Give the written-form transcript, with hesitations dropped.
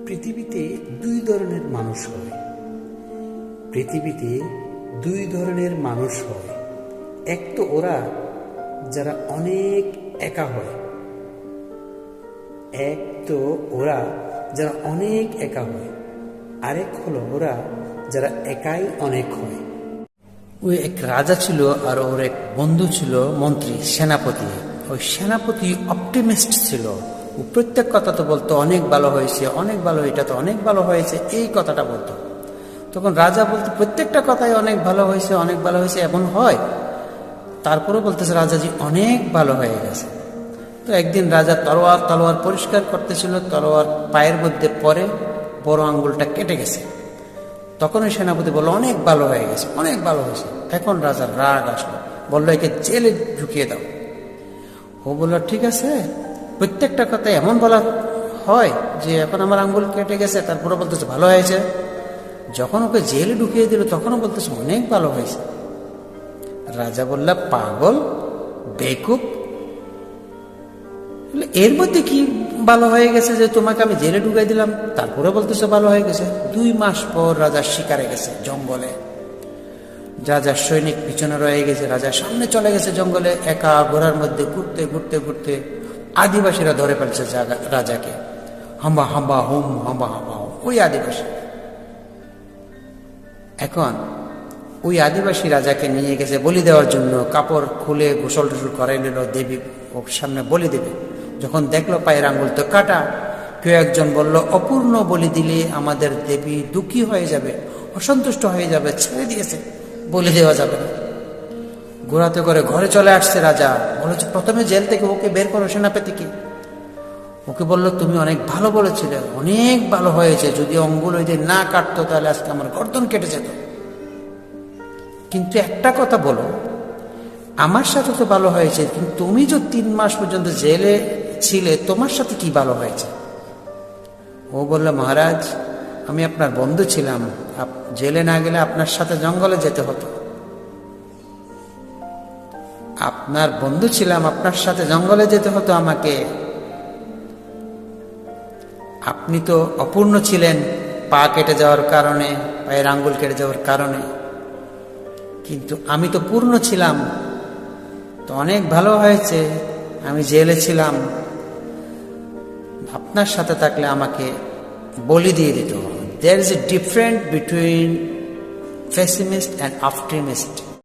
পৃথিবীতে দুই ধরনের মানুষ হয়। পৃথিবীতে দুই ধরনের মানুষ হয়। এক তো ওরা যারা অনেক একা হয়, এক তো ওরা যারা অনেক একা হয়, আরেক হলো ওরা যারা একাই অনেক হয়। ওই এক রাজা ছিল আর ওর এক বন্ধু ছিল মন্ত্রী, সেনাপতি। ওই সেনাপতি অপটিমিস্ট ছিল। ও প্রত্যেক কথা তো বলতো অনেক ভালো হয়েছে, অনেক ভালো, এটা তো অনেক ভালো হয়েছে, এই কথাটা বলতো। তখন রাজা বলতো প্রত্যেকটা কথাই অনেক ভালো হয়েছে, অনেক ভালো হয়েছে, এমন হয়। তারপরেও বলতেছে রাজাজি অনেক ভালো হয়ে গেছে। তো একদিন রাজা তলোয়ার পরিষ্কার করতেছিল, তলোয়ার পায়ের মধ্যে পরে বড় আঙ্গুলটা কেটে গেছে। তখন ওই সেনাপতি বললো অনেক ভালো হয়ে গেছে, অনেক ভালো হয়েছে। এখন রাজার রাগ আসলো, বললো একে জেলে ঢুকিয়ে দাও। ও বললো ঠিক আছে, প্রত্যেকটা কথা এমন বলা হয় যে এখন আমার আঙ্গুল কেটে গেছে, তারপরে বলতেছে ভালো হয়েছে। যখন ওকে জেলে ঢুকিয়ে দিল তখনও বলতেছে অনেক ভালো হয়েছে। রাজা বলল পাগল, বেকুব, এর মধ্যে কি ভালো হয়ে গেছে যে তোমাকে আমি জেলে ঢুকাই দিলাম, তারপরে বলতেছে ভালো হয়ে গেছে। 2 মাস পর রাজার শিকারে গেছে জঙ্গলে। রাজার সৈনিক পিছনে রয়ে গেছে, রাজার সামনে চলে গেছে জঙ্গলে। একা ঘোড়ার মধ্যে ঘুরতে ঘুরতে ঘুরতে আদিবাসীরা ধরে ফেলছে রাজাকে। হাম্বা হাম্বা হোম, হাম্বা হাম্বা হোম, ওই আদিবাসী। এখন ওই আদিবাসী রাজাকে নিয়ে গেছে বলি দেওয়ার জন্য। কাপড় খুলে গোসল টোসল করাই নিল, দেবী ওর সামনে বলি দেবে। যখন দেখলো পায়ের আঙ্গুল তো কাটা, কেউ একজন বলল অপূর্ণ বলি দিলে আমাদের দেবী দুঃখী হয়ে যাবে, অসন্তুষ্ট হয়ে যাবে, ছেড়ে দিয়েছে, বলি দেওয়া যাবে না। ঘোড়াতে করে ঘরে চলে আসছে রাজা। বলেছে প্রথমে জেল থেকে ওকে বের করো, সেনাপতিকে। ওকে বলল তুমি অনেক ভালো বলেছিলে, অনেক ভালো হয়েছে, যদি অঙ্গুল ওই না কাটতো তাহলে আজকে আমার গর্দন কেটে যেত। কিন্তু একটা কথা বলো, আমার সাথে তো ভালো হয়েছে, কিন্তু তুমি যে 3 মাস পর্যন্ত জেলে ছিলে, তোমার সাথে কি ভালো হয়েছে? ও বলল মহারাজ, আমি আপনার বন্ধু ছিলাম, জেলে না গেলে আপনার সাথে জঙ্গলে যেতে হতো। আপনার বন্ধু ছিলাম, আপনার সাথে জঙ্গলে যেতে হতো আমাকে। আপনি তো অপূর্ণ ছিলেন পা কেটে যাওয়ার কারণে, পায়ের আঙ্গুল কেটে যাওয়ার কারণে, কিন্তু আমি তো পূর্ণ ছিলাম, তো অনেক ভালো হয়েছে। আমি জেলে ছিলাম, আপনার সাথে থাকলে আমাকে বলি দিয়ে দিত। There is a difference between pessimist and optimist.